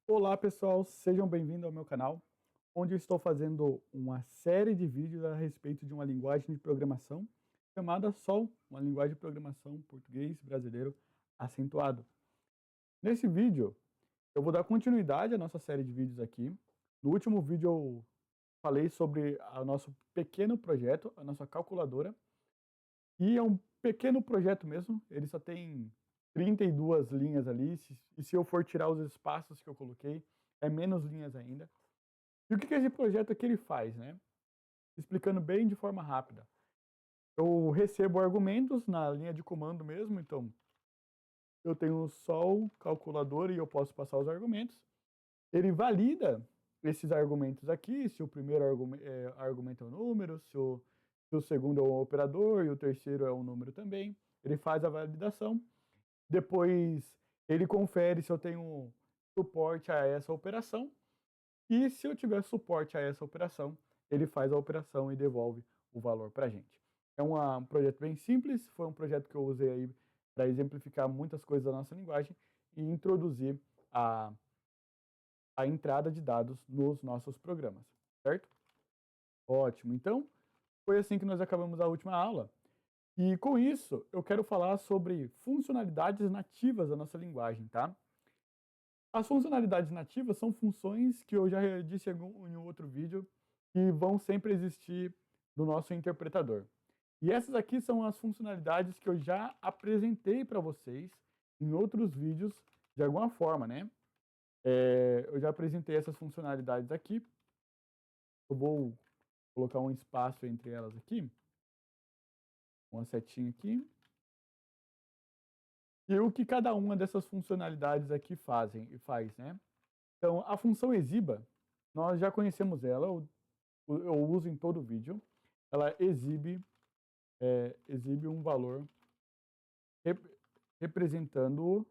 Olá pessoal, sejam bem-vindos ao meu canal, onde eu estou fazendo uma série de vídeos a respeito de uma linguagem de programação chamada SOL, uma linguagem de programação português brasileiro acentuado. Nesse vídeo, eu vou dar continuidade à nossa série de vídeos aqui. No último vídeo eu falei sobre o nosso pequeno projeto, a nossa calculadora, e é um pequeno projeto mesmo, ele só tem 32 linhas ali, e se eu for tirar os espaços que eu coloquei, é menos linhas ainda. E o que esse projeto aqui ele faz, né? Explicando bem de forma rápida. Eu recebo argumentos na linha de comando mesmo, então eu tenho só o calculador e eu posso passar os argumentos. Ele valida esses argumentos aqui, se o primeiro argumento é um número, se o segundo é um operador e o terceiro é um número também. Ele faz a validação. Depois ele confere se eu tenho suporte a essa operação. E se eu tiver suporte a essa operação, ele faz a operação e devolve o valor para a gente. É um projeto bem simples, foi um projeto que eu usei aí para exemplificar muitas coisas da nossa linguagem e introduzir a, a entrada de dados nos nossos programas, certo? Ótimo, então foi assim que nós acabamos a última aula. E com isso, eu quero falar sobre funcionalidades nativas da nossa linguagem, tá? As funcionalidades nativas são funções que eu já disse em um outro vídeo que vão sempre existir no nosso interpretador. E essas aqui são as funcionalidades que eu já apresentei para vocês em outros vídeos de alguma forma, né? Eu já apresentei essas funcionalidades aqui. Eu vou colocar um espaço entre elas aqui, uma setinha aqui. E o que cada uma dessas funcionalidades aqui faz, né? Então, a função exiba, nós já conhecemos ela, eu uso em todo o vídeo. Ela exibe um valor rep, representando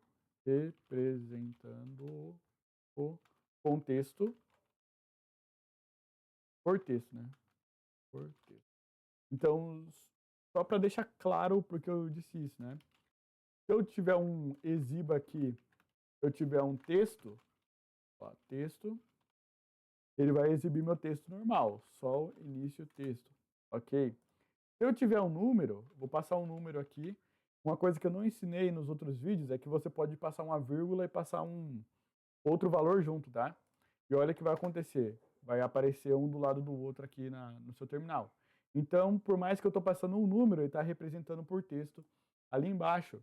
o contexto por texto, né? Por texto. Então, só para deixar claro porque eu disse isso, né? Se eu tiver um exiba aqui, eu tiver um texto, ó, texto, ele vai exibir meu texto normal, só o início texto, ok? Se eu tiver um número, vou passar um número aqui. Uma coisa que eu não ensinei nos outros vídeos é que você pode passar uma vírgula e passar um outro valor junto, tá? E olha o que vai acontecer. Vai aparecer um do lado do outro aqui no seu terminal. Então, por mais que eu estou passando um número, ele está representando por texto ali embaixo.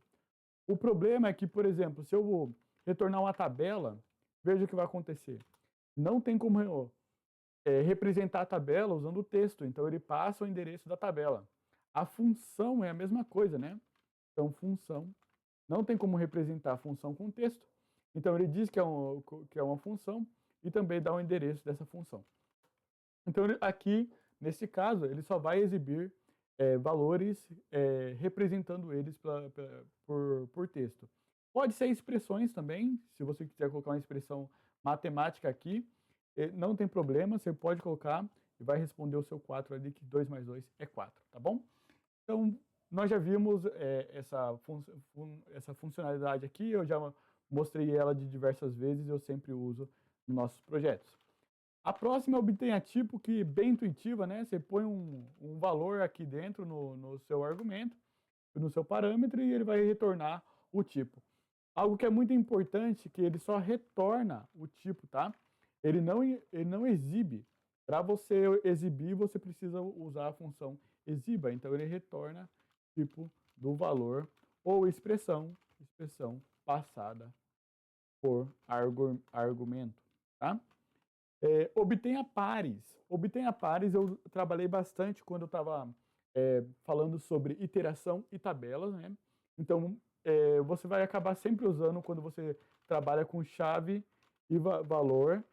O problema é que, por exemplo, se eu vou retornar uma tabela, veja o que vai acontecer. Não tem como representar a tabela usando o texto, então ele passa o endereço da tabela. A função é a mesma coisa, né? Então, função, não tem como representar a função com texto, então ele diz que é uma função e também dá o endereço dessa função. Então, aqui, nesse caso, ele só vai exibir valores representando eles por texto. Pode ser expressões também, se você quiser colocar uma expressão matemática aqui, não tem problema, você pode colocar e vai responder o seu 4 ali, que 2 mais 2 é 4, tá bom? Então, nós já vimos essa funcionalidade aqui, eu já mostrei ela de diversas vezes, eu sempre uso nos nossos projetos. A próxima é obtenha tipo, que bem intuitiva, né? Você põe um valor aqui dentro no seu argumento, no seu parâmetro, e ele vai retornar o tipo. Algo que é muito importante, que ele só retorna o tipo, tá? Ele não exibe. Para você exibir, você precisa usar a função exiba. Então, ele retorna tipo do valor ou expressão passada por argumento, tá? Obtenha pares. Obtenha pares eu trabalhei bastante quando eu estava falando sobre iteração e tabelas, né? Então, você vai acabar sempre usando quando você trabalha com chave e valor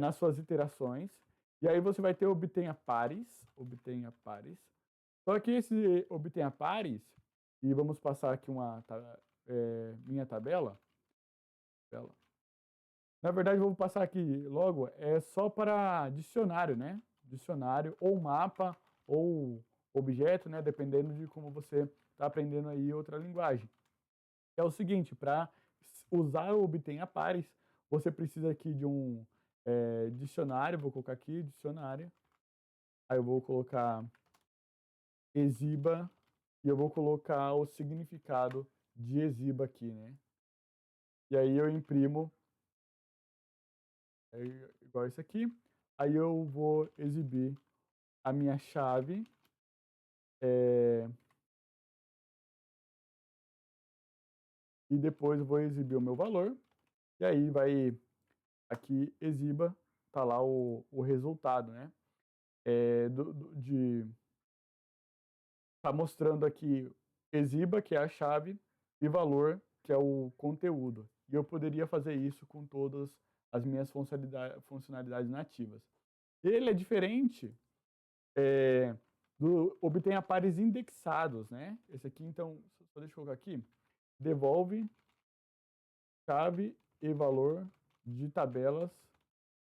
nas suas iterações. E aí você vai ter obtenha pares. Obtenha pares. Só que esse obtenha pares, e vamos passar aqui minha tabela. Na verdade, vou passar aqui logo, é só para dicionário, né? Dicionário, ou mapa, ou objeto, né? Dependendo de como você está aprendendo aí outra linguagem. É o seguinte, para usar o obtenha pares, você precisa aqui de um dicionário, vou colocar aqui, dicionário. Aí eu vou colocar exiba e eu vou colocar o significado de exiba aqui, né? E aí eu imprimo igual isso aqui. Aí eu vou exibir a minha chave. E depois eu vou exibir o meu valor. E aí vai aqui exiba, tá lá o resultado, né? Tá mostrando aqui exiba, que é a chave, e valor, que é o conteúdo. E eu poderia fazer isso com todas as minhas funcionalidades nativas. Ele é diferente do obtenha pares indexados, né? Esse aqui, então, só deixa eu colocar aqui, devolve chave e valor de tabelas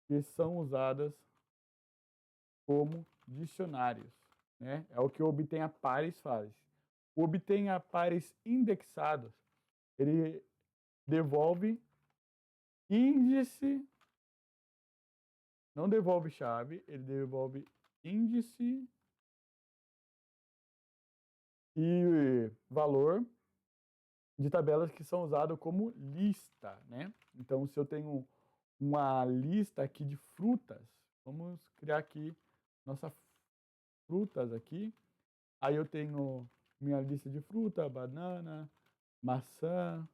que são usadas como dicionários, né? É o que o obtenha pares faz. O obtenha pares indexados, ele devolve índice, não devolve chave, ele devolve índice e valor de tabelas que são usadas como lista, né? Então, se eu tenho uma lista aqui de frutas, vamos criar aqui nossas frutas aqui. Aí eu tenho minha lista de fruta, banana, maçã,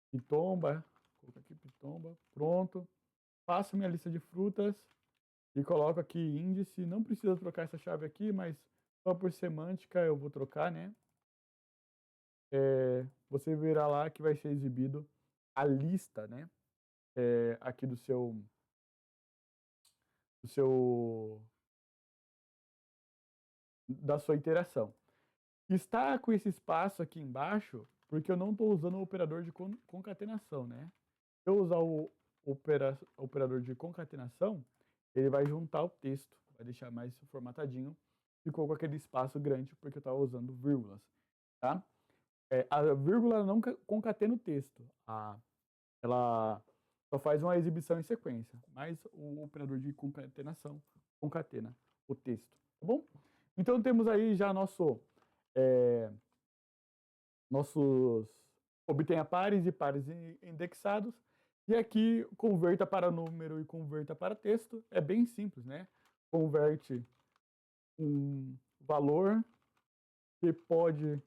pitomba, vou colocar aqui pitomba, pronto. Faço minha lista de frutas e coloco aqui índice. Não precisa trocar essa chave aqui, mas só por semântica eu vou trocar, né? Você verá lá que vai ser exibido a lista, né? Aqui da sua iteração. Está com esse espaço aqui embaixo porque eu não estou usando o operador de concatenação, né? Se eu usar o operador de concatenação, ele vai juntar o texto, vai deixar mais formatadinho. Ficou com aquele espaço grande porque eu estava usando vírgulas, tá? A vírgula não concatena o texto. Ela só faz uma exibição em sequência, mas o operador de concatenação concatena o texto, tá bom? Então temos aí já nossos obtenha pares e pares indexados. E aqui converta para número e converta para texto. É bem simples, né? Converte um valor que pode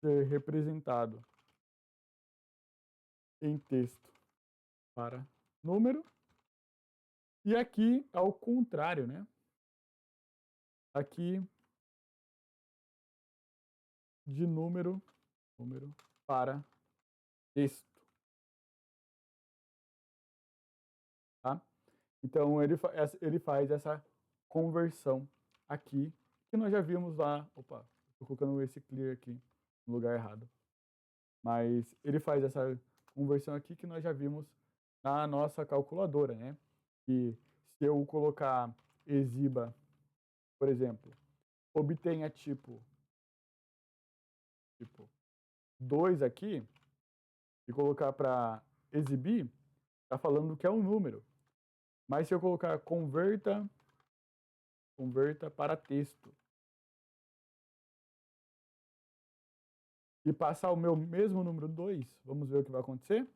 ser representado em texto para número. E aqui é o contrário, né? Aqui de número para texto. Tá? Então ele faz essa conversão aqui, que nós já vimos lá. Opa, estou colocando esse clear aqui no lugar errado. Mas ele faz essa conversão aqui que nós já vimos na nossa calculadora, né? Que se eu colocar exiba, por exemplo, obtenha tipo 2 aqui e colocar para exibir, está falando que é um número. Mas se eu colocar converta para texto e passar o meu mesmo número 2, vamos ver o que vai acontecer?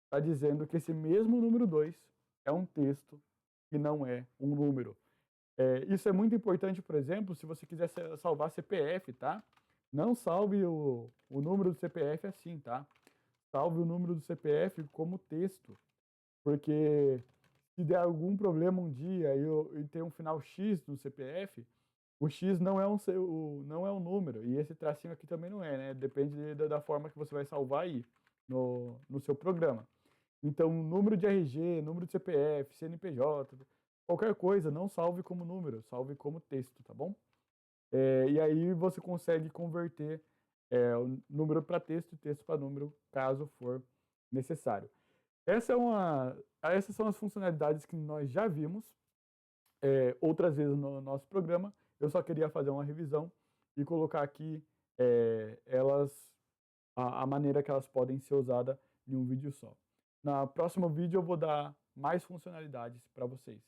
Está dizendo que esse mesmo número 2 é um texto e não é um número. Isso é muito importante, por exemplo, se você quiser salvar CPF, tá? Não salve o número do CPF assim, tá? Salve o número do CPF como texto, porque se der algum problema um dia e tem um final X no CPF, o X não é um número, e esse tracinho aqui também não é, né? Depende da forma que você vai salvar aí no seu programa. Então, número de RG, número de CPF, CNPJ, qualquer coisa, não salve como número, salve como texto, tá bom? E aí você consegue converter o número para texto e texto para número, caso for necessário. Essas são as funcionalidades que nós já vimos outras vezes no nosso programa. Eu só queria fazer uma revisão e colocar aqui elas a maneira que elas podem ser usadas em um vídeo só. No próximo vídeo eu vou dar mais funcionalidades para vocês.